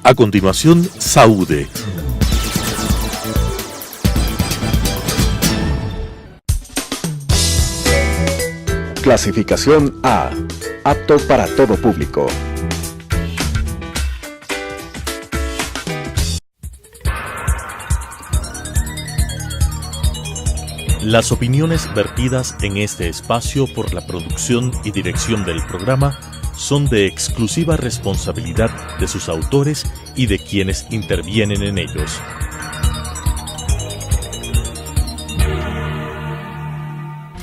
A continuación, Saúde. Clasificación A. Apto para todo público. Las opiniones vertidas en este espacio por la producción y dirección del programa son de exclusiva responsabilidad de sus autores y de quienes intervienen en ellos.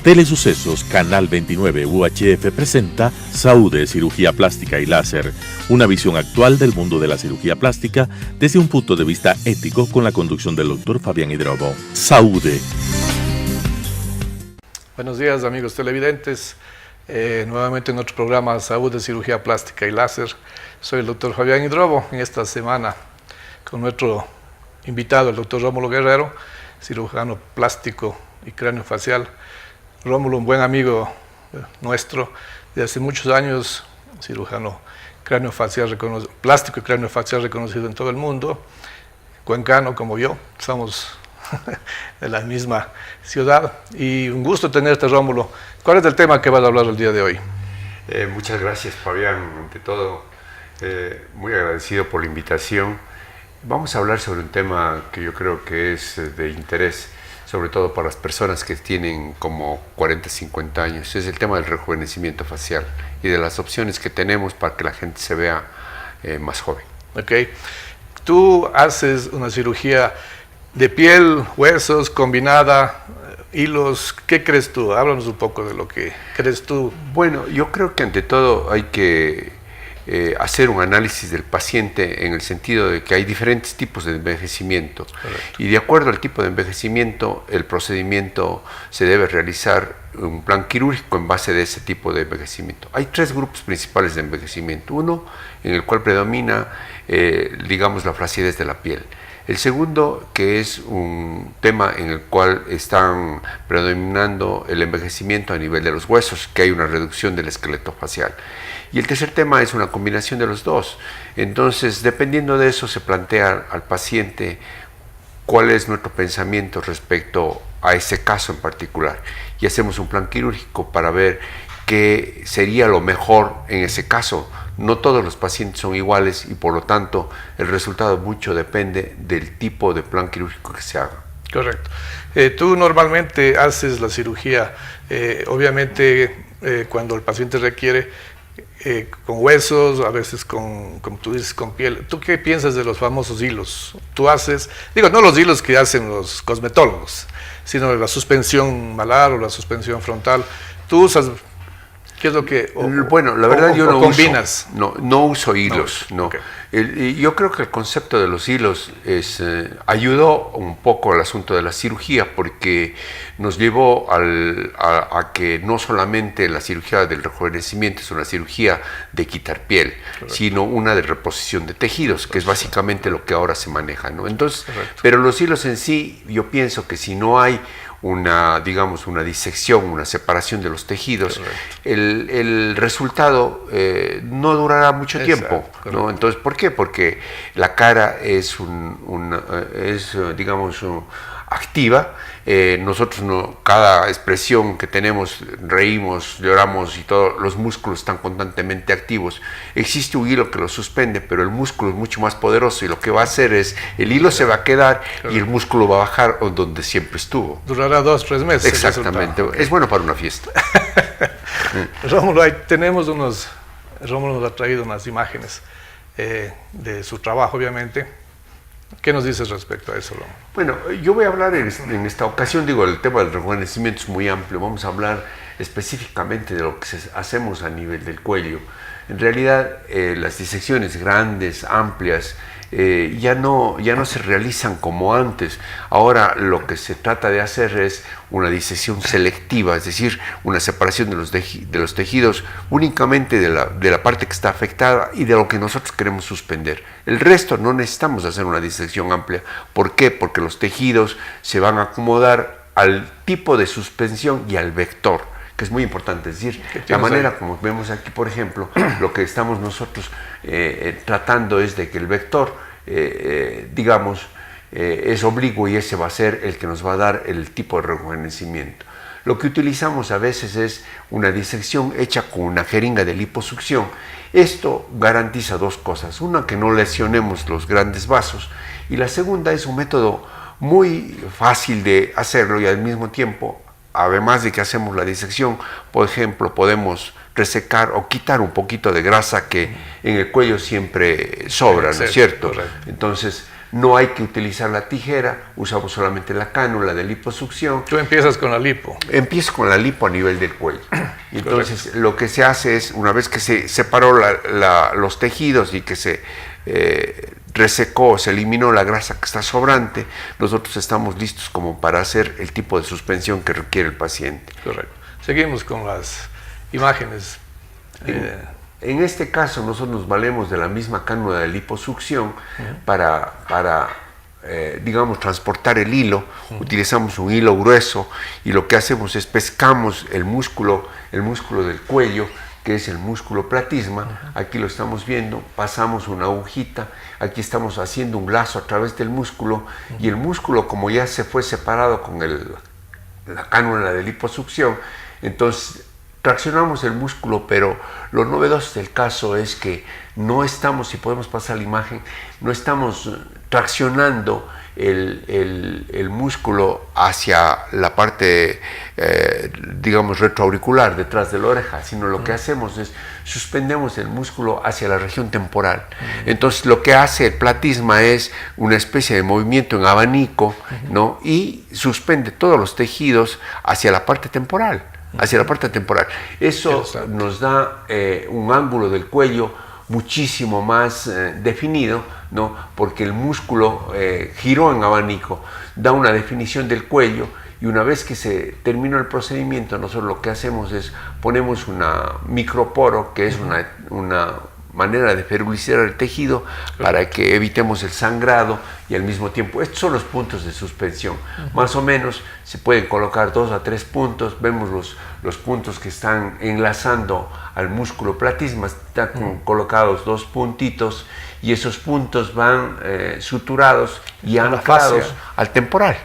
Telesucesos Canal 29 UHF presenta Saúde, Cirugía Plástica y Láser, una visión actual del mundo de la cirugía plástica desde un punto de vista ético con la conducción del doctor Fabián Hidrobo. Saúde. Buenos días, amigos televidentes. Nuevamente en nuestro programa Salud de Cirugía Plástica y Láser. Soy el doctor Fabián Hidrobo. En esta semana con nuestro invitado, el doctor Rómulo Guerrero, cirujano plástico y craneofacial. Rómulo, un buen amigo nuestro de hace muchos años, cirujano craneofacial plástico y craneofacial reconocido en todo el mundo, cuencano como yo, somos de la misma ciudad, y un gusto tenerte, Rómulo. ¿Cuál es el tema que vas a hablar el día de hoy? Muchas gracias, Fabián. Ante todo, muy agradecido por la invitación. Vamos a hablar sobre un tema que yo creo que es de interés, sobre todo para las personas que tienen como 40, 50 años. Es el tema del rejuvenecimiento facial y de las opciones que tenemos para que la gente se vea más joven. Ok. Tú haces una cirugía de piel, huesos, combinada, hilos. ¿Qué crees tú? Háblanos un poco de lo que crees tú. Bueno, yo creo que ante todo hay que hacer un análisis del paciente en el sentido de que hay diferentes tipos de envejecimiento. Correcto. Y de acuerdo al tipo de envejecimiento, el procedimiento se debe realizar un plan quirúrgico en base de ese tipo de envejecimiento. Hay tres grupos principales de envejecimiento. Uno, en el cual predomina, digamos, la flacidez de la piel. El segundo, que es un tema en el cual están predominando el envejecimiento a nivel de los huesos, que hay una reducción del esqueleto facial. Y el tercer tema es una combinación de los dos. Entonces, dependiendo de eso, se plantea al paciente cuál es nuestro pensamiento respecto a ese caso en particular. Y hacemos un plan quirúrgico para ver qué sería lo mejor en ese caso. No todos los pacientes son iguales y por lo tanto el resultado mucho depende del tipo de plan quirúrgico que se haga. Correcto. Tú normalmente haces la cirugía, obviamente cuando el paciente requiere, con huesos, a veces con, como tú dices, con piel. ¿Tú qué piensas de los famosos hilos? Tú haces, digo, no los hilos que hacen los cosmetólogos, sino la suspensión malar o la suspensión frontal. ¿Tú usas? ¿Qué es lo que...? Bueno, la verdad yo no combinas. No uso hilos, no. Okay. Yo creo que el concepto de los hilos ayudó un poco al asunto de la cirugía porque nos llevó a que no solamente la cirugía del rejuvenecimiento es una cirugía de quitar piel, correcto, sino una de reposición de tejidos, que es básicamente lo que ahora se maneja, ¿no? Entonces, correcto, pero los hilos en sí, yo pienso que si no hay una disección, una separación de los tejidos, el resultado no durará mucho tiempo, ¿no? Entonces, ¿por qué? Porque la cara es activa. Nosotros cada expresión que tenemos, reímos, lloramos y todos los músculos están constantemente activos. Existe un hilo que lo suspende, pero el músculo es mucho más poderoso y lo que va a hacer es, el hilo se va a quedar y el músculo va a bajar donde siempre estuvo. Durará 2 o 3 meses. Exactamente, es bueno para una fiesta. Rómulo, Rómulo nos ha traído unas imágenes de su trabajo, obviamente. ¿Qué nos dices respecto a eso, Rómulo? Bueno, yo voy a hablar en esta ocasión, el tema del rejuvenecimiento es muy amplio. Vamos a hablar específicamente de lo que hacemos a nivel del cuello. En realidad, las disecciones grandes, amplias, ya no se realizan como antes. Ahora lo que se trata de hacer es una disección selectiva, es decir, una separación de los tejidos únicamente de la parte que está afectada y de lo que nosotros queremos suspender. El resto no necesitamos hacer una disección amplia. ¿Por qué? Porque los tejidos se van a acomodar al tipo de suspensión y al vector que es muy importante. Es decir, la manera como vemos aquí, por ejemplo, lo que estamos nosotros tratando es de que el vector, digamos, es oblicuo y ese va a ser el que nos va a dar el tipo de rejuvenecimiento. Lo que utilizamos a veces es una disección hecha con una jeringa de liposucción. Esto garantiza dos cosas. Una, que no lesionemos los grandes vasos, y la segunda es un método muy fácil de hacerlo y al mismo tiempo, además de que hacemos la disección, por ejemplo, podemos resecar o quitar un poquito de grasa que en el cuello siempre sobra, ¿no es cierto? Correcto. Entonces, no hay que utilizar la tijera, usamos solamente la cánula de liposucción. Tú empiezas con la lipo. Empiezo con la lipo a nivel del cuello. Entonces, correcto, lo que se hace es, una vez que se separó los tejidos y que se resecó, se eliminó la grasa que está sobrante, nosotros estamos listos como para hacer el tipo de suspensión que requiere el paciente. Correcto. Seguimos con las imágenes. En este caso nosotros nos valemos de la misma cánula de liposucción para digamos, transportar el hilo. Utilizamos un hilo grueso y lo que hacemos es pescamos el músculo del cuello, que es el músculo platisma. Aquí lo estamos viendo, pasamos una agujita, aquí estamos haciendo un lazo a través del músculo, y el músculo, como ya se fue separado con la cánula de liposucción, entonces traccionamos el músculo, pero lo novedoso del caso es que no estamos, si podemos pasar la imagen, no estamos traccionando el músculo hacia la parte, digamos, retroauricular, detrás de la oreja, sino lo que hacemos es suspendemos el músculo hacia la región temporal. Entonces, lo que hace el platisma es una especie de movimiento en abanico, ¿no? Y suspende todos los tejidos hacia la parte temporal. Eso nos da un ángulo del cuello muchísimo más definido, ¿no? Porque el músculo giró en abanico, da una definición del cuello, y una vez que se terminó el procedimiento, nosotros lo que hacemos es ponemos una microporo, que es una manera de ferulizar el tejido para que evitemos el sangrado, y al mismo tiempo, estos son los puntos de suspensión. Más o menos se pueden colocar 2 a 3 puntos, vemos los puntos que están enlazando al músculo platisma, están colocados 2 puntitos, y esos puntos van suturados y anclados al temporal,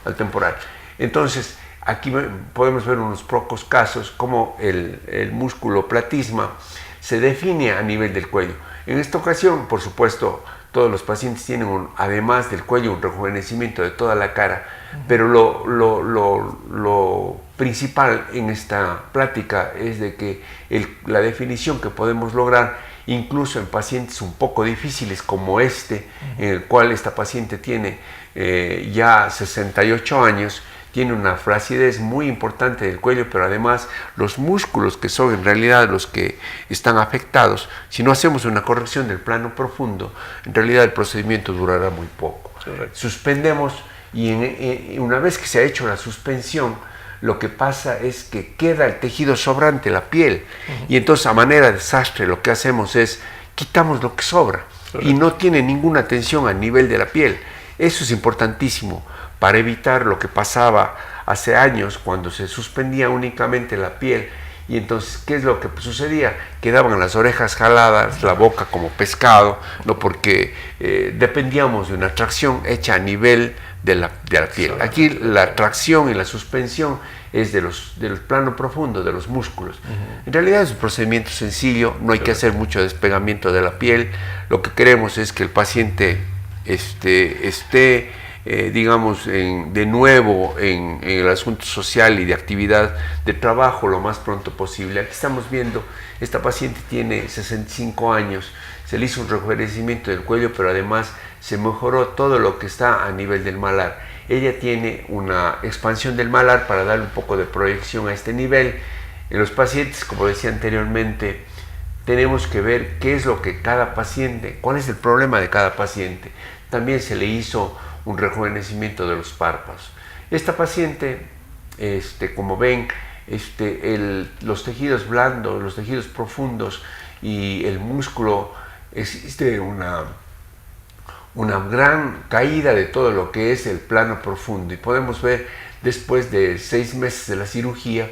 al temporal. Entonces, aquí podemos ver unos pocos casos como el músculo platisma se define a nivel del cuello. En esta ocasión, por supuesto, todos los pacientes tienen, además del cuello, un rejuvenecimiento de toda la cara, pero lo principal en esta plática es de que la definición que podemos lograr, incluso en pacientes un poco difíciles como en el cual esta paciente tiene ya 68 años, tiene una flacidez muy importante del cuello, pero además los músculos, que son en realidad los que están afectados, si no hacemos una corrección del plano profundo, en realidad el procedimiento durará muy poco. Correcto. Suspendemos, y una vez que se ha hecho la suspensión, lo que pasa es que queda el tejido sobrante, la piel, y entonces a manera de sastre lo que hacemos es quitamos lo que sobra. Correcto. Y no tiene ninguna tensión a nivel de la piel. Eso es importantísimo para evitar lo que pasaba hace años cuando se suspendía únicamente la piel, y entonces, ¿qué es lo que sucedía? Quedaban las orejas jaladas, la boca como pescado, ¿no? Porque dependíamos de una tracción hecha a nivel de la piel. Aquí la tracción y la suspensión es del plano profundo de los músculos. En realidad es un procedimiento sencillo, no hay que hacer mucho despegamiento de la piel. Lo que queremos es que el paciente esté digamos, de nuevo en el asunto social y de actividad de trabajo lo más pronto posible. Aquí estamos viendo, esta paciente tiene 65 años, se le hizo un rejuvenecimiento del cuello, pero además se mejoró todo lo que está a nivel del malar. Ella tiene una expansión del malar para darle un poco de proyección a este nivel. En los pacientes, como decía anteriormente, tenemos que ver qué es lo que cada paciente, cuál es el problema de cada paciente. También se le hizo un rejuvenecimiento de los párpados. Esta paciente, como ven, los tejidos blandos, los tejidos profundos y el músculo, existe una gran caída de todo lo que es el plano profundo, y podemos ver después de 6 meses de la cirugía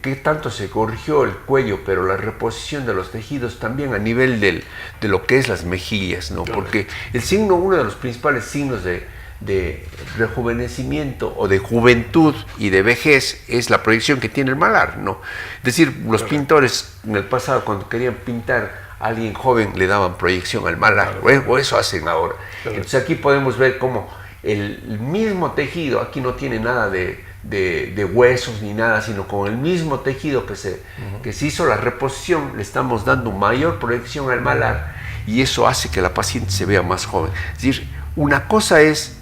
qué tanto se corrigió el cuello, pero la reposición de los tejidos también a nivel de lo que es las mejillas, ¿no? Porque uno de los principales signos de rejuvenecimiento o de juventud y de vejez es la proyección que tiene el malar, ¿no? Es decir, los pintores en el pasado, cuando querían pintar a alguien joven, le daban proyección al malar, o eso hacen ahora. Entonces aquí podemos ver cómo el mismo tejido, aquí no tiene nada de huesos ni nada, sino con el mismo tejido que se hizo la reposición, le estamos dando mayor proyección al malar, y eso hace que la paciente se vea más joven. Es decir, una cosa es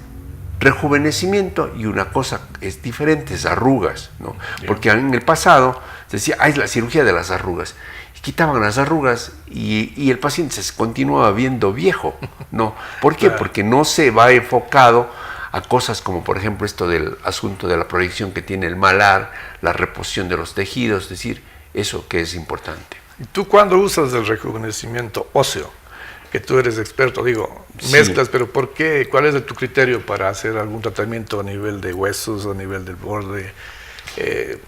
rejuvenecimiento y una cosa es diferente, es arrugas, ¿no? Porque en el pasado se decía, es la cirugía de las arrugas, y quitaban las arrugas y el paciente se continuaba viendo viejo, ¿no? ¿Por qué? Porque no se va enfocado a cosas como, por ejemplo, esto del asunto de la proyección que tiene el malar, la reposición de los tejidos, es decir, eso que es importante. ¿Tú cuándo usas el rejuvenecimiento óseo? Que tú eres experto, digo, mezclas, sí. Pero ¿por qué? ¿Cuál es tu criterio para hacer algún tratamiento a nivel de huesos, a nivel del borde?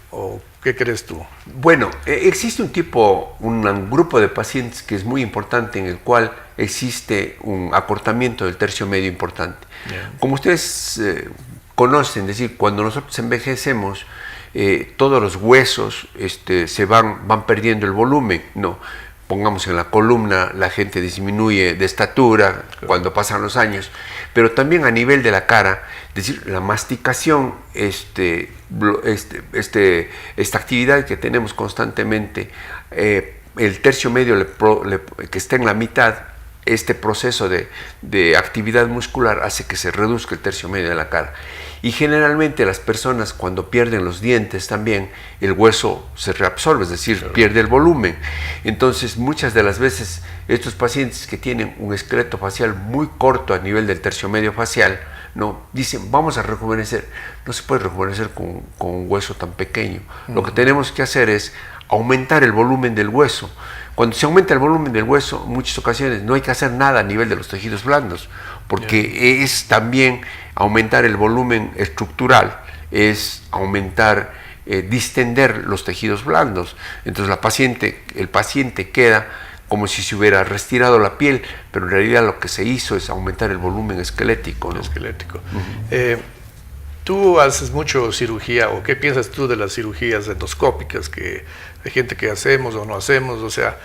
¿O qué crees tú? Bueno, existe un grupo de pacientes que es muy importante, en el cual existe un acortamiento del tercio medio importante. Bien. Como ustedes conocen, es decir, cuando nosotros envejecemos, todos los huesos se van perdiendo el volumen, ¿no? Pongamos en la columna, la gente disminuye de estatura cuando pasan los años, pero también a nivel de la cara, es decir, la masticación, esta actividad que tenemos constantemente, el tercio medio que está en la mitad, este proceso de actividad muscular hace que se reduzca el tercio medio de la cara. Y generalmente las personas, cuando pierden los dientes también, el hueso se reabsorbe, es decir, pierde el volumen. Entonces, muchas de las veces, estos pacientes que tienen un esqueleto facial muy corto a nivel del tercio medio facial, ¿no? Dicen, vamos a rejuvenecer. No se puede rejuvenecer con un hueso tan pequeño. Lo que tenemos que hacer es aumentar el volumen del hueso. Cuando se aumenta el volumen del hueso, en muchas ocasiones no hay que hacer nada a nivel de los tejidos blandos, porque es también aumentar el volumen estructural, es aumentar, distender los tejidos blandos. Entonces el paciente queda como si se hubiera retirado la piel, pero en realidad lo que se hizo es aumentar el volumen esquelético, ¿no? Esquelético. ¿Tú haces mucho cirugía, o qué piensas tú de las cirugías endoscópicas que hay gente que hacemos o no hacemos? O sea,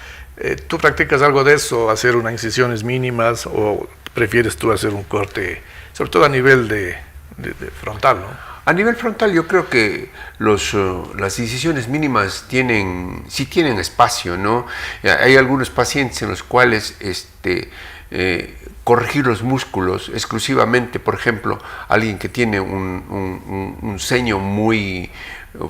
¿tú practicas algo de eso, hacer unas incisiones mínimas, o prefieres tú hacer un corte, sobre todo a nivel de frontal, ¿no? A nivel frontal yo creo que las incisiones mínimas sí tienen espacio, ¿no? Hay algunos pacientes en los cuales corregir los músculos exclusivamente, por ejemplo, alguien que tiene un ceño muy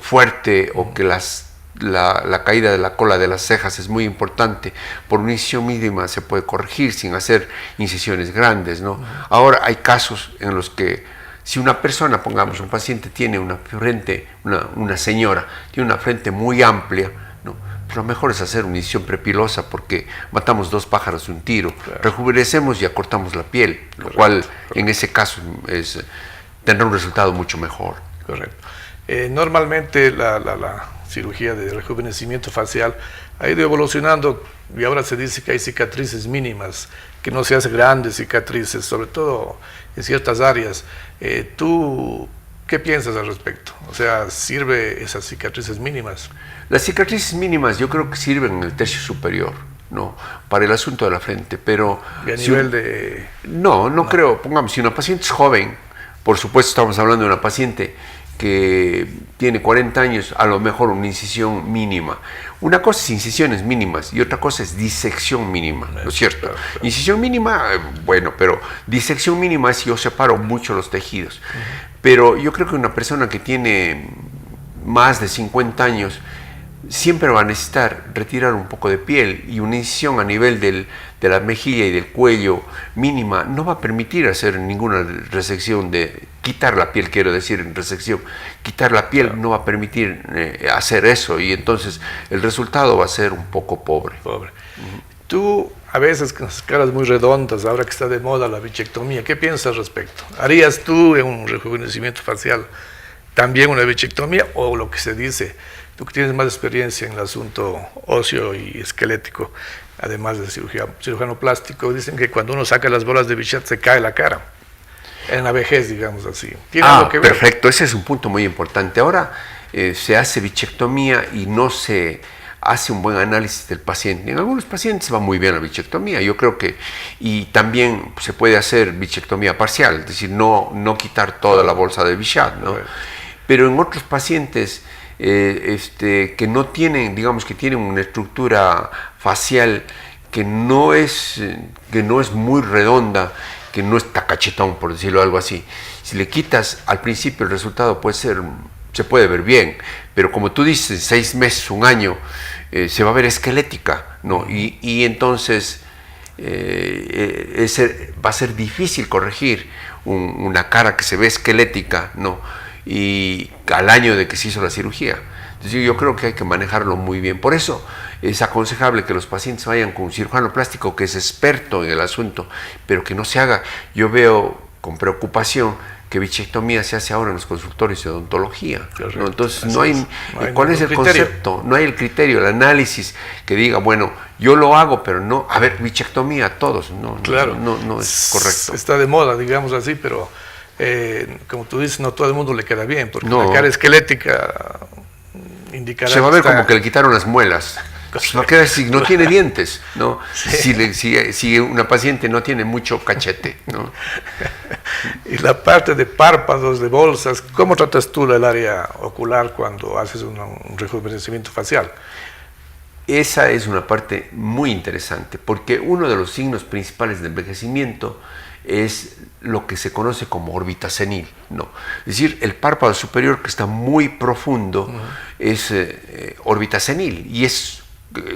fuerte, o que la caída de la cola de las cejas es muy importante, por una incisión mínima se puede corregir sin hacer incisiones grandes, ¿no? Ahora hay casos en los que si una persona, pongamos un paciente, tiene una frente, una señora, tiene una frente muy amplia, ¿no? Pero lo mejor es hacer una incisión prepilosa, porque matamos dos pájaros de un tiro. Claro. Rejuvenecemos y acortamos la piel, lo cual en ese caso tendrá un resultado mucho mejor. Correcto. Normalmente la cirugía de rejuvenecimiento facial ha ido evolucionando, y ahora se dice que hay cicatrices mínimas, que no se hacen grandes cicatrices, sobre todo en ciertas áreas. ¿Tú qué piensas al respecto? O sea, ¿sirve esas cicatrices mínimas? Las cicatrices mínimas yo creo que sirven en el tercio superior, ¿no? Para el asunto de la frente, pero... ¿Y a nivel de...? No creo. Pongamos, si una paciente es joven, por supuesto estamos hablando de una paciente que tiene 40 años, a lo mejor una incisión mínima. Una cosa es incisiones mínimas y otra cosa es disección mínima, ¿no es cierto? Claro. Incisión mínima, bueno, pero disección mínima es si yo separo mucho los tejidos. Pero yo creo que una persona que tiene más de 50 años siempre va a necesitar retirar un poco de piel, y una incisión a nivel de la mejilla y del cuello mínima no va a permitir hacer ninguna resección quitar la piel, quiero decir, en resección. Quitar la piel no va a permitir hacer eso, y entonces el resultado va a ser un poco pobre. Tú, a veces con las caras muy redondas, ahora que está de moda la bichectomía, ¿qué piensas al respecto? ¿Harías tú en un rejuvenecimiento facial también una bichectomía, o lo que se dice, tú que tienes más experiencia en el asunto óseo y esquelético, además de cirujano plástico, dicen que cuando uno saca las bolas de Bichat se cae la cara, en la vejez, digamos así. ¿Tiene algo que ver? Perfecto, ese es un punto muy importante. Ahora se hace bichectomía y no se hace un buen análisis del paciente. En algunos pacientes va muy bien la bichectomía, yo creo que, y también se puede hacer bichectomía parcial, es decir, no quitar toda la bolsa de Bichat, ¿no? Pero en otros pacientes que no tienen, digamos que tienen una estructura facial que no es muy redonda, que no está cachetón, por decirlo algo así, si le quitas al principio el resultado se puede ver bien, pero como tú dices, 6 meses, 1 año, se va a ver esquelética, ¿no? Y entonces va a ser difícil corregir una cara que se ve esquelética, ¿no? Y al año de que se hizo la cirugía. Entonces yo creo que hay que manejarlo muy bien. Por eso es aconsejable que los pacientes vayan con un cirujano plástico que es experto en el asunto, pero que no se haga. Yo veo con preocupación que bichectomía se hace ahora en los consultorios de odontología, ¿no? Entonces no hay ¿cuál es el concepto? No hay el criterio, el análisis que diga, bueno, yo lo hago, pero no, a ver, bichectomía a todos, no es correcto. Está de moda, digamos así, pero como tú dices, no todo el mundo le queda bien, porque la cara esquelética indicará... Se va a ver como que le quitaron las muelas. No queda así, no tiene dientes, ¿no? Sí. Si una paciente no tiene mucho cachete, ¿no? Y la parte de párpados, de bolsas, ¿cómo tratas tú el área ocular cuando haces un rejuvenecimiento facial? Esa es una parte muy interesante, porque uno de los signos principales del envejecimiento es lo que se conoce como órbita senil, ¿no? Es decir, el párpado superior que está muy profundo es órbita senil, y es,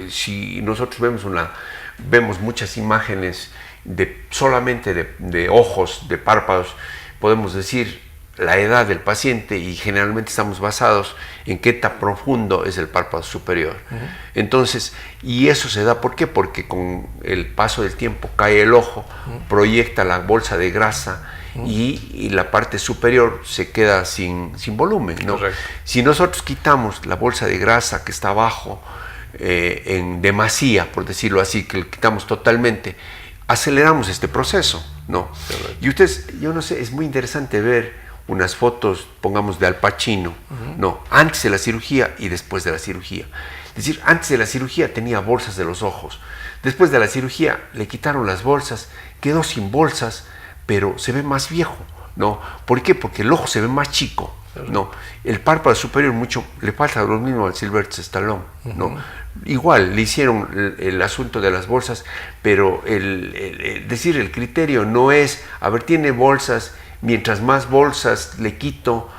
si nosotros vemos muchas imágenes solamente de ojos, de párpados, podemos decir la edad del paciente, y generalmente estamos basados en qué tan profundo es el párpado superior. Entonces, y eso se da, ¿por qué? Porque con el paso del tiempo cae el ojo, proyecta la bolsa de grasa y la parte superior se queda sin volumen, ¿no? Si nosotros quitamos la bolsa de grasa que está abajo en demasía, por decirlo así, que lo quitamos totalmente, aceleramos este proceso, ¿no? Y ustedes, yo no sé, es muy interesante ver unas fotos, pongamos, de Al Pacino, ¿no? Antes de la cirugía y después de la cirugía. Es decir, antes de la cirugía tenía bolsas de los ojos. Después de la cirugía le quitaron las bolsas, quedó sin bolsas, pero se ve más viejo, ¿no? ¿Por qué? Porque el ojo se ve más chico, ¿no? El párpado superior le falta lo mismo al Sylvester Stallone, ¿no? Igual le hicieron el asunto de las bolsas, pero decir, el criterio no es, a ver, tiene bolsas, mientras más bolsas le quito,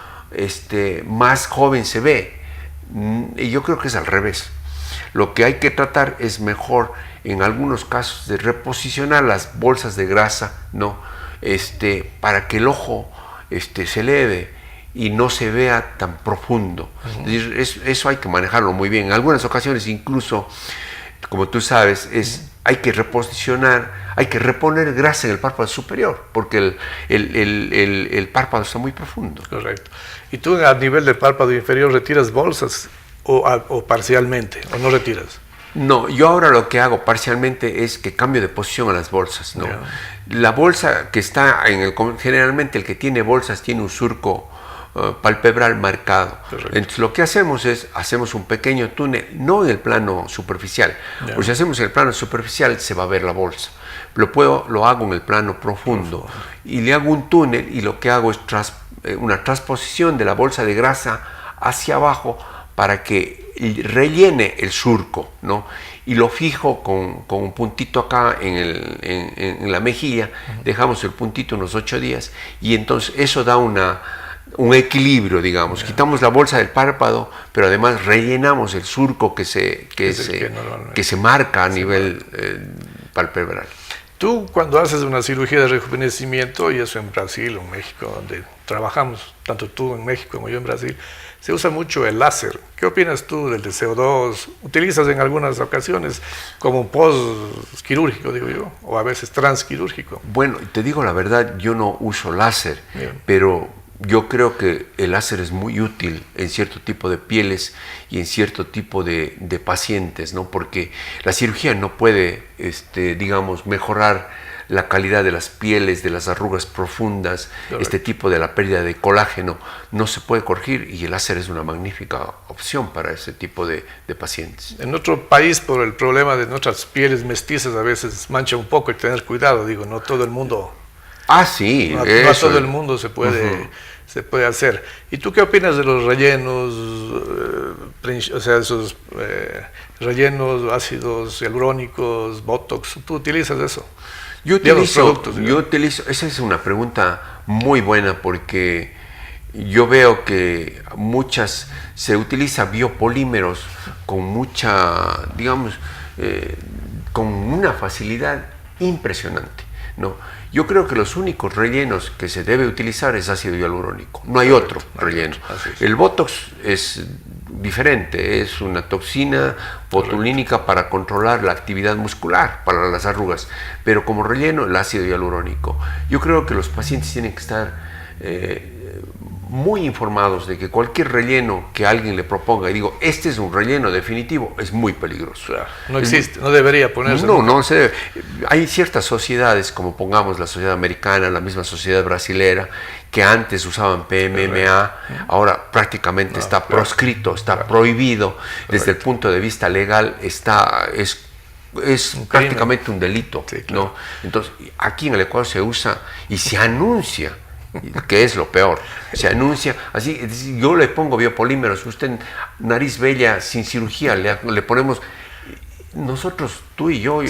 más joven se ve. Y yo creo que es al revés. Lo que hay que tratar es mejor, en algunos casos, de reposicionar las bolsas de grasa, ¿no? Para que el ojo se eleve y no se vea tan profundo. Es decir, eso hay que manejarlo muy bien. En algunas ocasiones incluso, como tú sabes, hay que reposicionar, hay que reponer grasa en el párpado superior, porque el párpado está muy profundo. Correcto. ¿Y tú a nivel del párpado inferior retiras bolsas o parcialmente, o no retiras? No, yo ahora lo que hago parcialmente es que cambio de posición a las bolsas, ¿no? La bolsa que está generalmente el que tiene bolsas tiene un surco palpebral marcado. Entonces lo que hacemos es, hacemos un pequeño túnel, no en el plano superficial, porque si hacemos en el plano superficial se va a ver la bolsa. Lo hago en el plano profundo y le hago un túnel, y lo que hago es una transposición de la bolsa de grasa hacia abajo para que rellene el surco, ¿no? Y lo fijo con un puntito acá en la mejilla, dejamos el puntito unos 8 días, y entonces eso da un equilibrio, digamos. Quitamos la bolsa del párpado, pero además rellenamos el surco que se marca a nivel palpebral. Tú, cuando haces una cirugía de rejuvenecimiento, y eso en Brasil o en México, donde trabajamos, tanto tú en México como yo en Brasil, se usa mucho el láser. ¿Qué opinas tú del de CO2? ¿Utilizas en algunas ocasiones como post-quirúrgico, digo yo, o a veces transquirúrgico? Bueno, te digo la verdad, yo no uso láser, pero yo creo que el láser es muy útil en cierto tipo de pieles y en cierto tipo de pacientes, ¿no? Porque la cirugía no puede, digamos, mejorar la calidad de las pieles, de las arrugas profundas, este tipo de la pérdida de colágeno, no se puede corregir, y el láser es una magnífica opción para ese tipo de pacientes. En nuestro país, por el problema de nuestras pieles mestizas, a veces mancha un poco, hay que tener cuidado, digo, no todo el mundo... Sí, no a todo el mundo se puede hacer. ¿Y tú qué opinas de los rellenos, o sea, esos rellenos, ácidos hialurónicos, botox? ¿Tú utilizas eso? Yo utilizo, esa es una pregunta muy buena, porque yo veo que se utiliza biopolímeros con mucha, digamos, con una facilidad impresionante, ¿no? Yo creo que los únicos rellenos que se debe utilizar es ácido hialurónico, no hay otro relleno. El Botox es diferente, es una toxina botulínica para controlar la actividad muscular, para las arrugas, pero como relleno el ácido hialurónico. Yo creo que los pacientes tienen que estar muy informados de que cualquier relleno que alguien le proponga, y digo, este es un relleno definitivo, es muy peligroso. No existe, no debería ponerse. No se debe. Hay ciertas sociedades, como pongamos la sociedad americana, la misma sociedad brasilera, que antes usaban PMMA, ahora prácticamente está proscrito, está prohibido. Desde el punto de vista legal es prácticamente un delito, ¿no? Entonces, aquí en el Ecuador se usa y se anuncia, que es lo peor, se anuncia así. Es decir, yo le pongo biopolímeros, usted nariz bella sin cirugía, le ponemos. Nosotros, tú y yo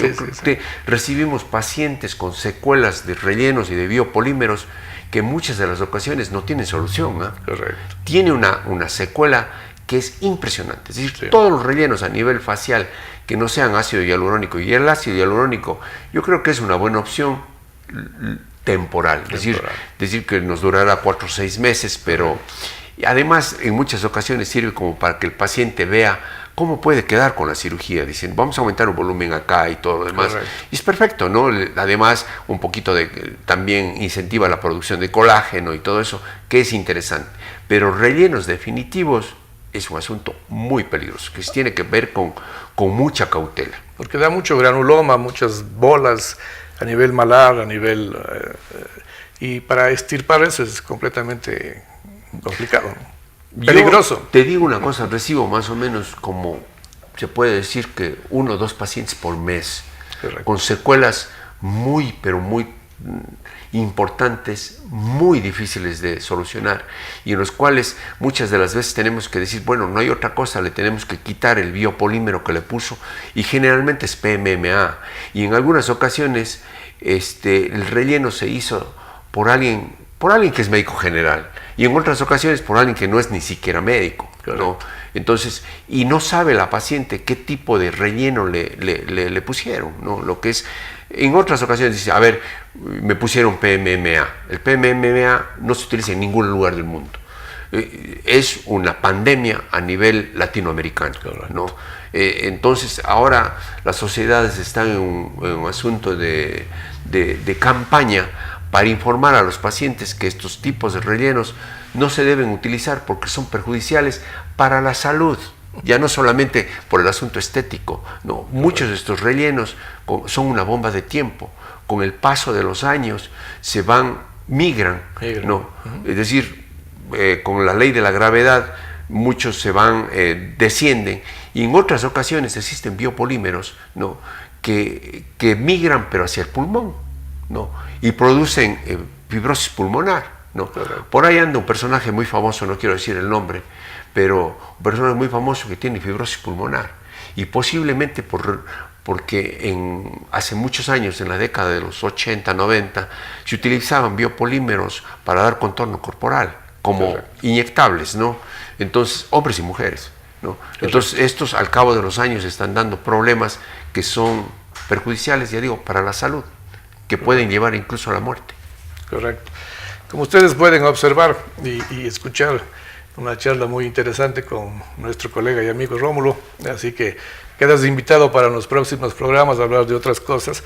recibimos pacientes con secuelas de rellenos y de biopolímeros que en muchas de las ocasiones no tienen solución, ¿eh? Correcto. Tiene una secuela que es impresionante. Es decir, todos los rellenos a nivel facial que no sean ácido hialurónico, y el ácido hialurónico yo creo que es una buena opción temporal. Es decir, que nos durará 4 o 6 meses, pero además en muchas ocasiones sirve como para que el paciente vea cómo puede quedar con la cirugía. Dicen, vamos a aumentar un volumen acá y todo lo demás. Correcto. Y es perfecto, ¿no? Además, un poquito también incentiva la producción de colágeno y todo eso, que es interesante. Pero rellenos definitivos es un asunto muy peligroso, que se tiene que ver con mucha cautela. Porque da mucho granuloma, muchas bolas a nivel malar, a nivel... y para extirpar eso es completamente complicado, ¿no? Peligroso. Yo te digo una cosa, recibo más o menos, como se puede decir, que 1 o 2 pacientes por mes. Correcto. Con secuelas muy, pero muy importantes, muy difíciles de solucionar, y en los cuales muchas de las veces tenemos que decir, bueno, no hay otra cosa, le tenemos que quitar el biopolímero que le puso, y generalmente es PMMA, y en algunas ocasiones el relleno se hizo por alguien que es médico general, y en otras ocasiones por alguien que no es ni siquiera médico, ¿no? Entonces, y no sabe la paciente qué tipo de relleno le pusieron, ¿no? Lo que es, en otras ocasiones dice, a ver, me pusieron PMMA. El PMMA no se utiliza en ningún lugar del mundo. Es una pandemia a nivel latinoamericano, ¿no? Entonces, ahora las sociedades están en un asunto de campaña para informar a los pacientes que estos tipos de rellenos no se deben utilizar porque son perjudiciales para la salud, ya no solamente por el asunto estético, no. Muchos de estos rellenos son una bomba de tiempo. Con el paso de los años migran, ¿no? Es decir, con la ley de la gravedad, muchos descienden, y en otras ocasiones existen biopolímeros, ¿no? que migran pero hacia el pulmón, ¿no? Y producen fibrosis pulmonar, ¿no? Por ahí anda un personaje muy famoso, no quiero decir el nombre, pero un personaje muy famoso que tiene fibrosis pulmonar, y posiblemente porque hace muchos años, en la década de los 80, 90, se utilizaban biopolímeros para dar contorno corporal, como inyectables, ¿no? Entonces, hombres y mujeres, ¿no? Entonces, estos al cabo de los años están dando problemas que son perjudiciales, ya digo, para la salud, que pueden llevar incluso a la muerte. Correcto. Como ustedes pueden observar y escuchar, una charla muy interesante con nuestro colega y amigo Rómulo, así que quedas invitado para los próximos programas a hablar de otras cosas,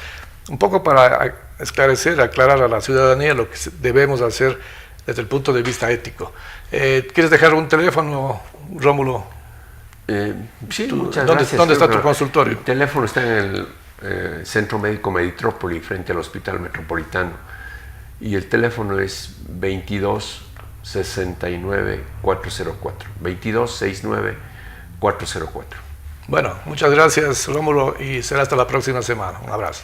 un poco para esclarecer, aclarar a la ciudadanía lo que debemos hacer desde el punto de vista ético. ¿Quieres dejar un teléfono, Rómulo? Sí, muchas gracias. ¿Dónde está tu consultorio? El teléfono está en el Centro Médico Meditrópoli, frente al Hospital Metropolitano. Y el teléfono es 22 69 404. 22 69 404. Bueno, muchas gracias, Rómulo, y será hasta la próxima semana. Un abrazo.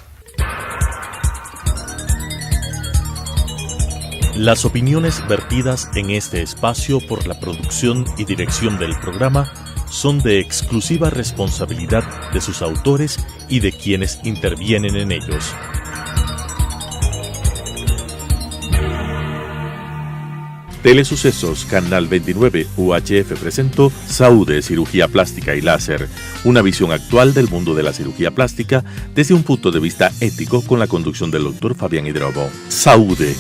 Las opiniones vertidas en este espacio por la producción y dirección del programa son de exclusiva responsabilidad de sus autores y de quienes intervienen en ellos. Telesucesos Canal 29 UHF presentó Saúde, Cirugía Plástica y Láser, una visión actual del mundo de la cirugía plástica desde un punto de vista ético con la conducción del Dr. Fabián Hidrobo. Saúde.